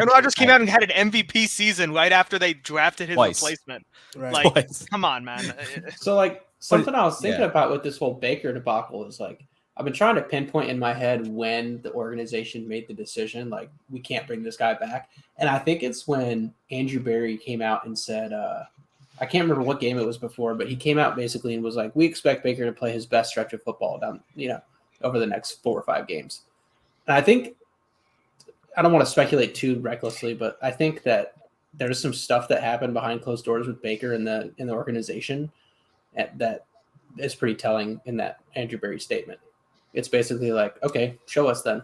Rodgers came out and had an MVP season right after they drafted his replacement. Right. Like, come on, man. So, like, something I was thinking about with this whole Baker debacle is like, I've been trying to pinpoint in my head when the organization made the decision, like, we can't bring this guy back. And I think it's when Andrew Berry came out and said, I can't remember what game it was before, but he came out basically and was like, we expect Baker to play his best stretch of football down, over the next 4 or 5 games. And I think, I don't want to speculate too recklessly, but I think that there's some stuff that happened behind closed doors with Baker in the organization that is pretty telling in that Andrew Berry statement. It's basically like, okay, show us then.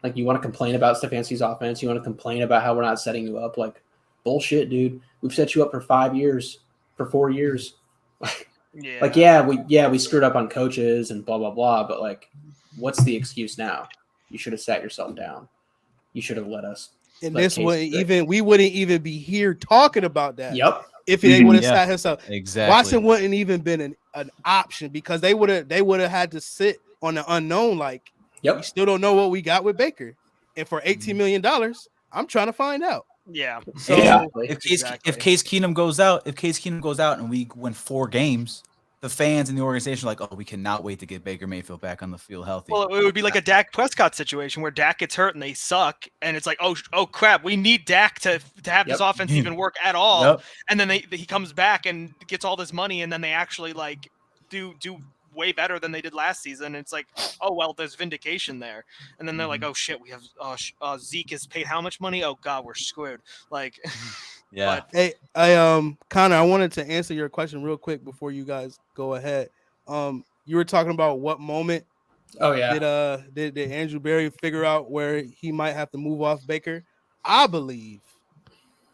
Like, you want to complain about Stefanski's offense? You want to complain about how we're not setting you up? Like, bullshit, dude. We've set you up for 5 years, for 4 years. We screwed up on coaches and blah, blah, blah. But, like, what's the excuse now? You should have sat yourself down. You should have let us. And let this Case wouldn't sit. even we wouldn't even be here talking about that. Yep. If they would have Yeah. sat himself. Exactly. Watson wouldn't even been an option because they would have had to sit on the unknown. Like, we Yep. still don't know what we got with Baker. And for $18 million, I'm trying to find out. Yeah. So Yeah. If Exactly. Case Keenum goes out, and we win 4 games, the fans and the organization are like, oh, we cannot wait to get Baker Mayfield back on the field healthy. Well, it would be like a Dak Prescott situation where Dak gets hurt and they suck, and it's like, oh crap, we need Dak to have this Yep. offense even work at all. Yep. And then he comes back and gets all this money, and then they actually like do way better than they did last season. And it's like, oh well, there's vindication there. And then they're like, oh shit, we have Zeke is paid how much money? Oh god, we're screwed. Like, Yeah. hey, Connor, I wanted to answer your question real quick before you guys go ahead. You were talking about what moment Oh yeah. did Andrew Berry figure out where he might have to move off Baker? I believe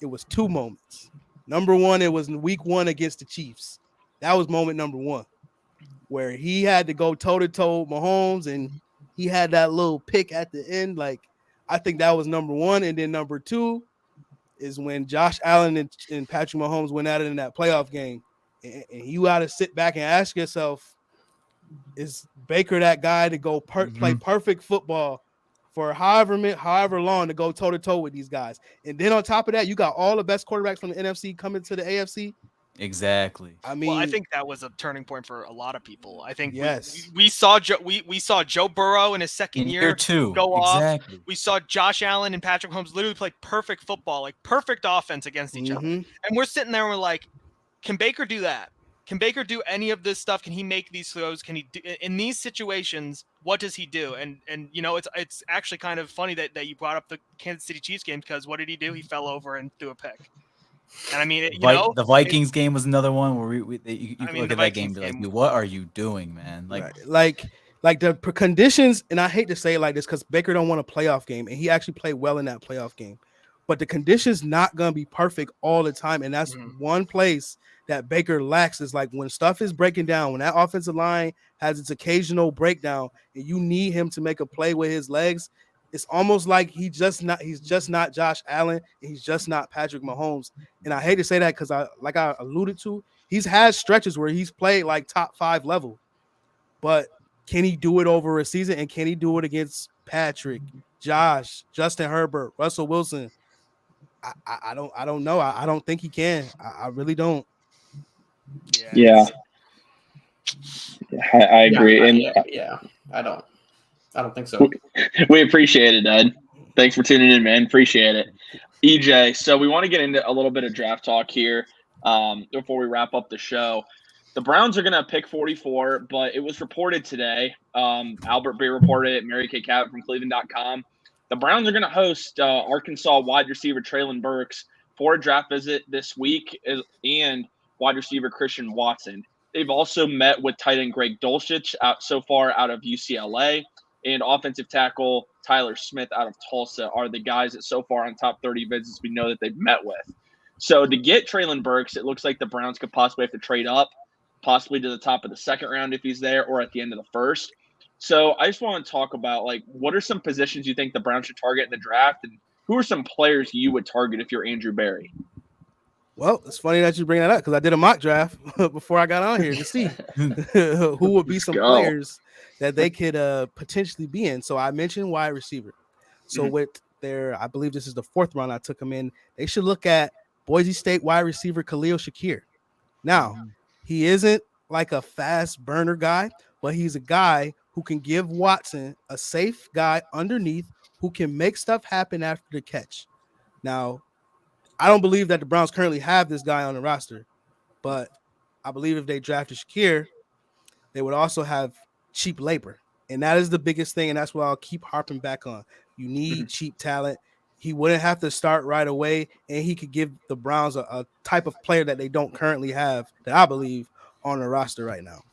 it was 2 moments. Number one, it was in week 1 against the Chiefs. That was moment number 1, where he had to go toe-to-toe with Mahomes, and he had that little pick at the end. Like, I think that was number 1. And then number 2 is when Josh Allen and Patrick Mahomes went at it in that playoff game. And you got to sit back and ask yourself, is Baker that guy to go play perfect football for however long to go toe-to-toe with these guys? And then on top of that, you got all the best quarterbacks from the NFC coming to the AFC. Exactly. I mean, well, I think that was a turning point for a lot of people. I think yes, we saw Joe Burrow in his second year 2 go exactly. off. We saw Josh Allen and Patrick Mahomes literally play perfect football, like perfect offense against each other. And we're sitting there and we're like, can Baker do that? Can Baker do any of this stuff? Can he make these throws? Can he do in these situations? What does he do? And you know, it's actually kind of funny that you brought up the Kansas City Chiefs game, because what did he do? He fell over and threw a pick. And I mean, the Vikings game was another one where you look at that game and be like, what are you doing, man? Like the conditions, and I hate to say it like this because Baker don't want a playoff game, and he actually played well in that playoff game. But the conditions not gonna be perfect all the time, and that's one place that Baker lacks, is like when stuff is breaking down, when that offensive line has its occasional breakdown, and you need him to make a play with his legs. It's almost like he's just not Josh Allen, and he's just not Patrick Mahomes. And I hate to say that because I alluded to, he's had stretches where he's played like top 5 level. But can he do it over a season? And can he do it against Patrick, Josh, Justin Herbert, Russell Wilson? I don't know. I don't think he can. I really don't. Yeah. I agree. Yeah. I don't think so. We appreciate it, Ed. Thanks for tuning in, man. Appreciate it. EJ, so we want to get into a little bit of draft talk here before we wrap up the show. The Browns are going to pick 44, but it was reported today. Albert B. reported it, Mary Kay Cabot from Cleveland.com. The Browns are going to host Arkansas wide receiver Treylon Burks for a draft visit this week and wide receiver Christian Watson. They've also met with tight end Greg Dulcich out of UCLA. And offensive tackle Tyler Smith out of Tulsa are the guys that so far on top 30 visits we know that they've met with. So to get Treylon Burks, it looks like the Browns could possibly have to trade up, possibly to the top of the second round if he's there, or at the end of the first. So I just want to talk about, like, what are some positions you think the Browns should target in the draft, and who are some players you would target if you're Andrew Berry? Well, it's funny that you bring that up because I did a mock draft before I got on here to see who would be some players that they could potentially be in. So I mentioned wide receiver. So with their, I believe this is the 4th round I took them in, they should look at Boise State wide receiver Khalil Shakir. Now, he isn't like a fast burner guy, but he's a guy who can give Watson a safe guy underneath who can make stuff happen after the catch. Now, I don't believe that the Browns currently have this guy on the roster, but I believe if they drafted Shakir, they would also have cheap labor. And that is the biggest thing, and that's what I'll keep harping back on. You need cheap talent. He wouldn't have to start right away, and he could give the Browns a type of player that they don't currently have, that I believe, on the roster right now.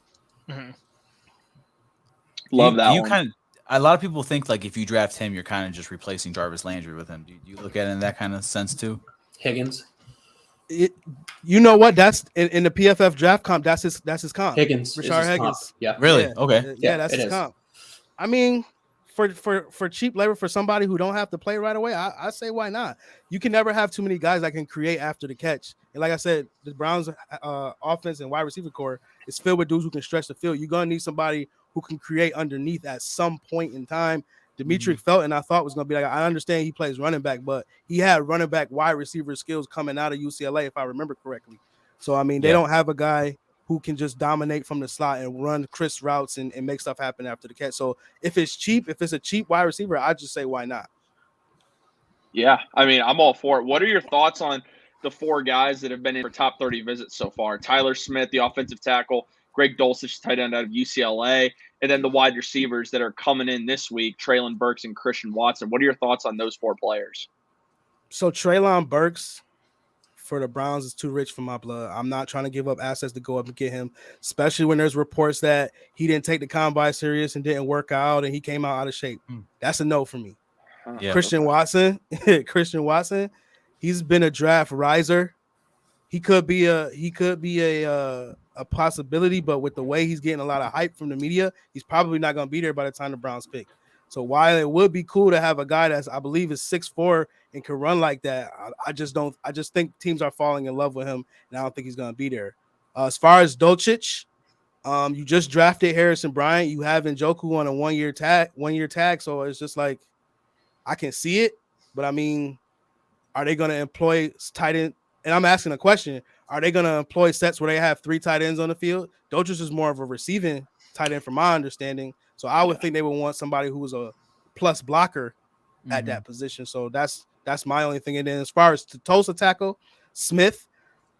Love that one. A lot of people think, like, if you draft him, you're kind of just replacing Jarvis Landry with him. Do you look at it in that kind of sense too? Higgins. You know what? That's in the PFF draft comp. That's his comp. Higgins. Rashard Higgins. Comp. Yeah. Really? Okay. Yeah, that's his comp. I mean, for cheap labor for somebody who don't have to play right away, I say why not? You can never have too many guys that can create after the catch. And like I said, the Browns offense and wide receiver core is filled with dudes who can stretch the field. You're gonna need somebody who can create underneath at some point in time. Demetric Felton, I thought was gonna be like, I understand he plays running back, but he had running back wide receiver skills coming out of UCLA, if I remember correctly. So I mean, they don't have a guy who can just dominate from the slot and run crisp routes and make stuff happen after the catch. So if it's cheap, if it's a cheap wide receiver, I just say why not? Yeah, I mean, I'm all for it. What are your thoughts on the 4 guys that have been in for top 30 visits so far? Tyler Smith, the offensive tackle, Greg Dulcich, tight end out of UCLA, and then the wide receivers that are coming in this week, Traylon Burks and Christian Watson. What are your thoughts on those 4 players? So Traylon Burks for the Browns is too rich for my blood. I'm not trying to give up assets to go up and get him, especially when there's reports that he didn't take the combine serious and didn't work out and he came out of shape. That's a no for me. Yeah. Christian Watson, he's been a draft riser. He could be a possibility, but with the way he's getting a lot of hype from the media, he's probably not going to be there by the time the Browns pick. So while it would be cool to have a guy that's, I believe, is 6'4" and can run like that, I just think teams are falling in love with him, and I don't think he's going to be there. As far as Dulcich, you just drafted Harrison Bryant. You have Njoku on a one-year tag. So it's just like, I can see it, but I mean, are they going to employ tight end? And I'm asking a question. Are they going to employ sets where they have 3 tight ends on the field? Dulcich is more of a receiving tight end from my understanding. So I would think they would want somebody who was a plus blocker at that position. So that's my only thing. And then as far as the Tulsa tackle, Smith,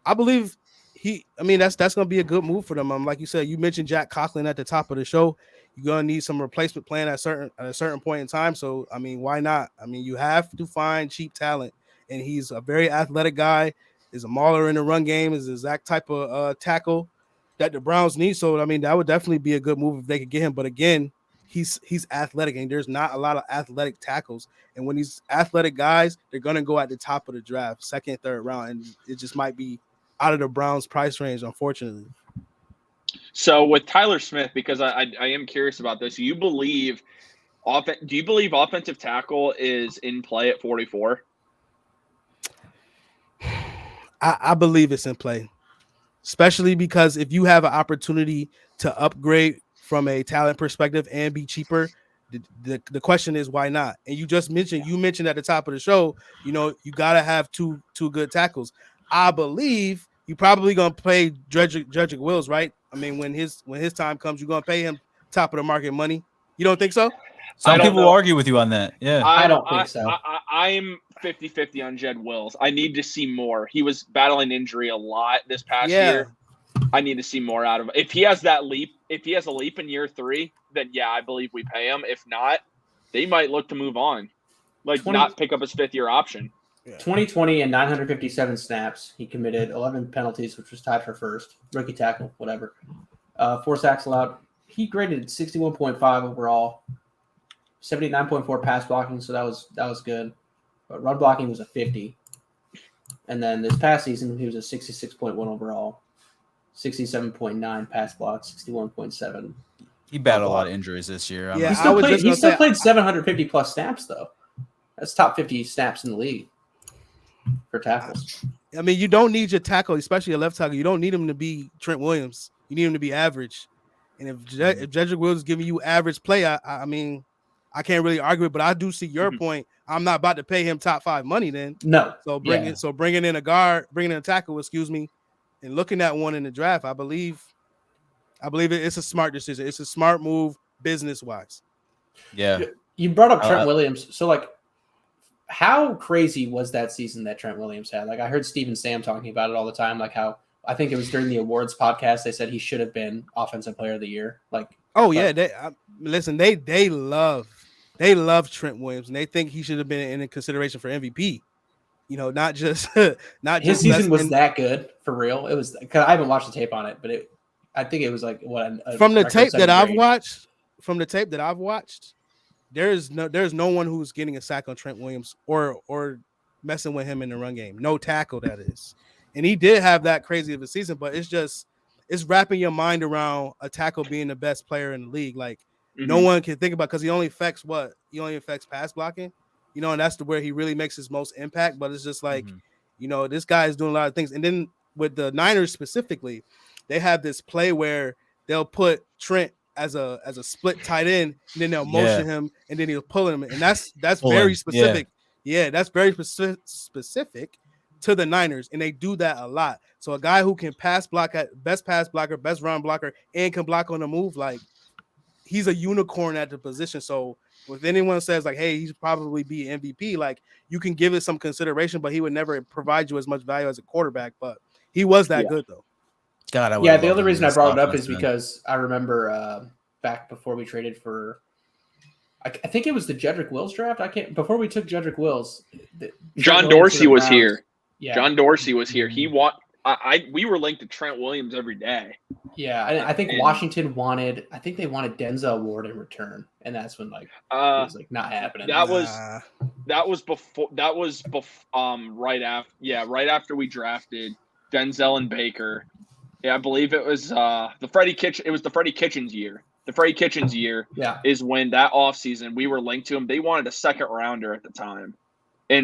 I believe that's going to be a good move for them. Like you said, you mentioned Jack Conklin at the top of the show. You're going to need some replacement plan at a certain point in time. So, I mean, why not? I mean, you have to find cheap talent, and he's a very athletic guy, is a mauler in the run game, is the exact type of tackle that the Browns need. So, I mean, that would definitely be a good move if they could get him. But again, he's athletic, and there's not a lot of athletic tackles. And when these athletic guys, they're going to go at the top of the draft, 2nd, 3rd round, and it just might be out of the Browns' price range, unfortunately. So with Tyler Smith, because I am curious about this, do you believe offensive tackle is in play at 44? I believe it's in play, especially because if you have an opportunity to upgrade from a talent perspective and be cheaper, the question is why not? And you mentioned at the top of the show, you got to have two good tackles. I believe you're probably gonna pay Jedrick Wills, right? I mean, when his time comes, you're gonna pay him top of the market money. You don't think so? Some people will argue with you on that. Yeah, I don't think so. I'm 50-50 on Jed Wills. I need to see more. He was battling injury a lot this past year. I need to see more out of him. If he has a leap in year 3, then yeah, I believe we pay him. If not, they might look to move on, not pick up his 5th-year option. 2020 and 957 snaps. He committed 11 penalties, which was tied for first. Rookie tackle, whatever. 4 sacks allowed. He graded 61.5 overall, 79.4 pass blocking, so that was good. But run blocking was a 50. And then this past season, he was a 66.1 overall, 67.9 pass block, 61.7. He battled a lot of injuries this year. Yeah, he still played 750 plus snaps though. That's top 50 snaps in the league for tackles. I mean, you don't need your tackle, especially a left tackle. You don't need him to be Trent Williams. You need him to be average. And if Jedrick Wills is giving you average play, I mean, I can't really argue it, but I do see your point. I'm not about to pay him top 5 money then. No. So bringing in a tackle, and looking at one in the draft, I believe it's a smart decision. It's a smart move business wise. Yeah. You brought up Trent Williams. So how crazy was that season that Trent Williams had? I heard Steve and Sam talking about it all the time. How I think it was during the awards podcast, they said he should have been offensive player of the year. They love Trent Williams, and they think he should have been in consideration for MVP. Not just his season was that good for real. It was because I haven't watched the tape on it, but I think it was from the tape that I've watched. From the tape that I've watched, there's no one who's getting a sack on Trent Williams or messing with him in the run game. No tackle, that is. And he did have that crazy of a season, but it's wrapping your mind around a tackle being the best player in the league. no one can think about because he only affects pass blocking, and that's where he really makes his most impact. But it's just like, this guy is doing a lot of things. And then with the Niners specifically, they have this play where they'll put Trent as a split tight end, and then they'll motion him, and then he'll pull him, and that's very specific. Yeah, that's very specific to the Niners, and they do that a lot. So a guy who can pass blocker, best run blocker, and can block on the move, like he's a unicorn at the position. So if anyone says like, hey, he's probably be MVP, like you can give it some consideration, but he would never provide you as much value as a quarterback. But he was that good though. God, the only reason I brought it up is because I remember back before we traded for, I think it was the Jedrick Wills draft. Before we took Jedrick Wills, John Dorsey was here. Yeah, John Dorsey was here. He we were linked to Trent Williams every day. Yeah, I think Washington wanted Denzel Ward in return, and that's when it was like not happening. That was before right after we drafted Denzel and Baker. Yeah, I believe it was the Freddie Kitchens year. The Freddie Kitchens year is when that offseason we were linked to him. They wanted a second rounder at the time.